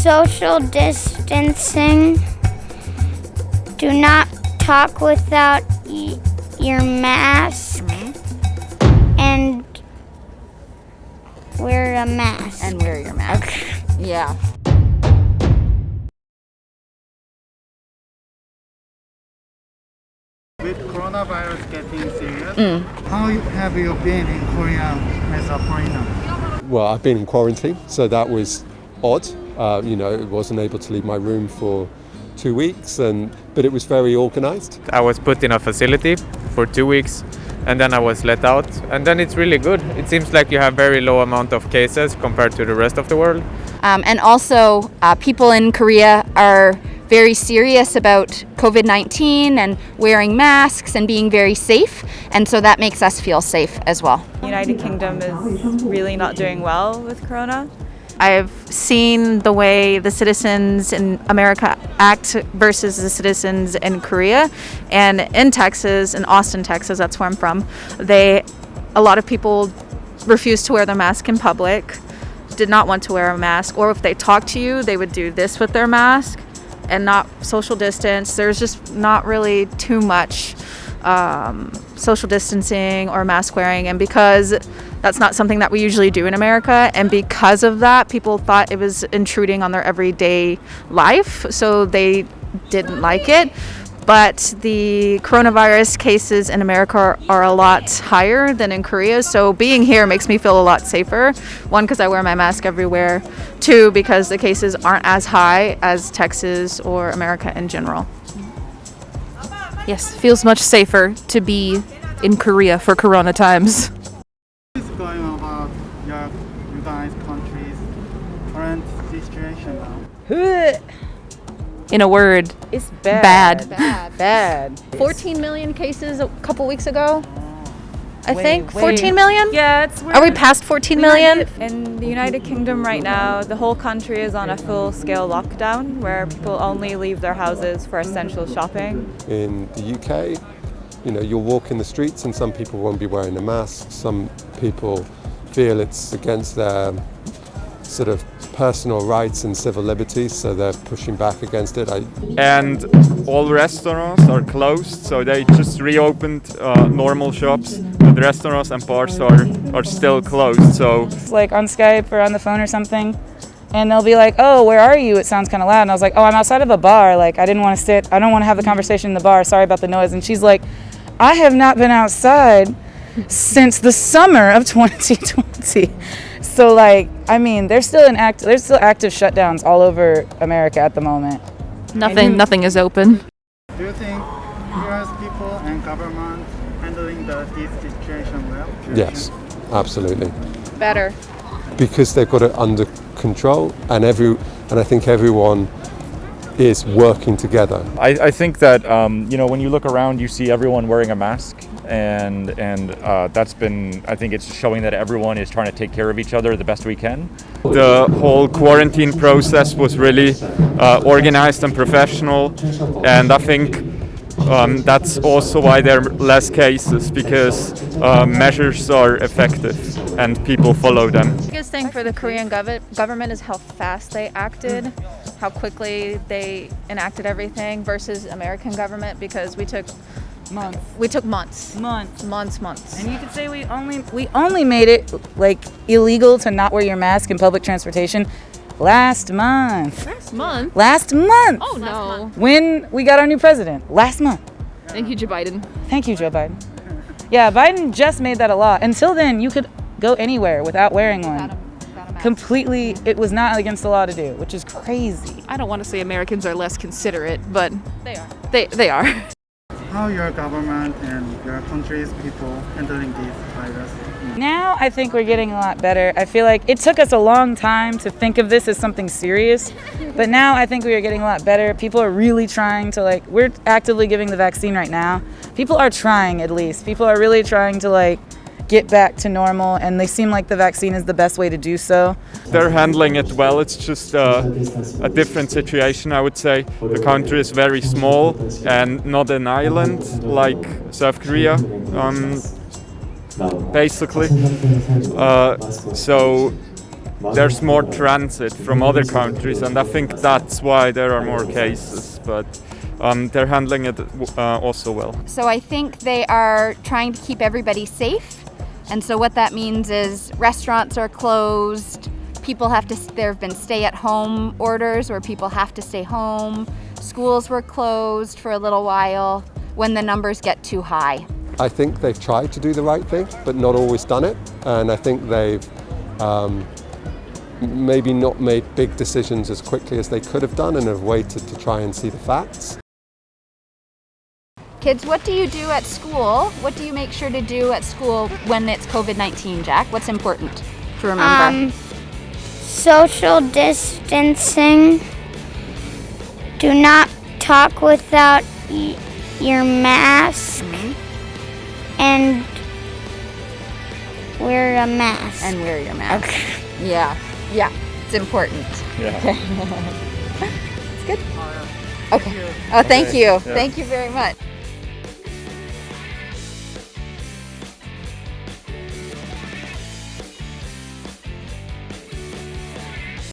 social distancing. Do not talk without your mask. And wear a mask. And wear your mask. Okay. Yeah. With coronavirus getting serious, how have you been in Korea as a foreigner? Well, I've been in quarantine, so that was odd. I wasn't able to leave my room for 2 weeks, but it was very organized. I was put in a facility for 2 weeks, and then I was let out, and then it's really good. It seems like you have very low amount of cases compared to the rest of the world. And also, people in Korea are very serious about COVID-19 and wearing masks and being very safe, and so that makes us feel safe as well. The United Kingdom is really not doing well with corona. I've seen the way the citizens in America act versus the citizens in Korea. And in Texas, in Austin, Texas, that's where I'm from, a lot of people refuse to wear their mask in public, did not want to wear a mask, or if they talk to you, they would do this with their mask and not social distance. There's just not really too much social distancing or mask wearing, and because that's not something that we usually do in America, and because of that, people thought it was intruding on their everyday life, so they didn't like it. But the coronavirus cases in America are a lot higher than in Korea, so being here makes me feel a lot safer. One, because I wear my mask everywhere. Two, because the cases aren't as high as Texas or America in general. Yes, feels much safer to be in Korea for Corona times. What is going on about you guys' country's current situation now? In a word, It's bad. Bad. 14 million cases a couple weeks ago, I think. way. 14 million? Yeah, Are we past 14 million? In the United Kingdom right now, the whole country is on a full-scale lockdown where people only leave their houses for essential shopping. In the UK, you'll walk in the streets and some people won't be wearing a mask. Some people feel it's against their sort of personal rights and civil liberties, so they're pushing back against it. And all restaurants are closed, so they just reopened normal shops, but restaurants and bars are still closed. So like on Skype or on the phone or something, and they'll be like, "Oh, where are you? It sounds kind of loud." And I was like, "Oh, I'm outside of a bar. Like, I don't want to have the conversation in the bar. Sorry about the noise." And she's like, "I have not been outside since the summer of 2020." So there's still active shutdowns all over America at the moment. Nothing is open. Do you think US people and government handling this situation well? Yes, absolutely. Better. Because they've got it under control, and I think everyone is working together. I think that when you look around, you see everyone wearing a mask, and that's been, I think it's showing that everyone is trying to take care of each other the best we can. the whole quarantine process was really organized and professional, and I think that's also why there are less cases, because measures are effective and people follow them. The biggest thing for the Korean government is how fast they acted, how quickly they enacted everything versus American government, because we took months. And you could say we only made it illegal to not wear your mask in public transportation last month. Last month. Oh no. When we got our new president. Last month. Thank you, Joe Biden. Thank you, Joe Biden. Yeah, Biden just made that a law. Until then, you could go anywhere without wearing one. Completely, it was not against the law to do, which is crazy. I don't want to say Americans are less considerate, but They are. they are. How your government and your country's people handling this virus? Now I think we're getting a lot better. I feel like it took us a long time to think of this as something serious, but now I think we are getting a lot better. People are really trying to we're actively giving the vaccine right now. People are trying, at least. People are really trying to get back to normal, and they seem like the vaccine is the best way to do so. They're handling it well. It's just a different situation, I would say. The country is very small and not an island like South Korea, basically. So there's more transit from other countries, and I think that's why there are more cases. But they're handling it also well. So I think they are trying to keep everybody safe. And so what that means is restaurants are closed. People have to, there have been stay-at-home orders where people have to stay home. Schools were closed for a little while when the numbers get too high. I think they've tried to do the right thing, but not always done it. And I think they've maybe not made big decisions as quickly as they could have done and have waited to try and see the facts. Kids, what do you do at school? What do you make sure to do at school when it's COVID-19, Jack? What's important to remember? Social distancing. Do not talk without your mask. And wear a mask. And wear your mask. Okay. Yeah, it's important. Yeah. Okay. It's good. Okay. Oh, thank you. Thank you very much.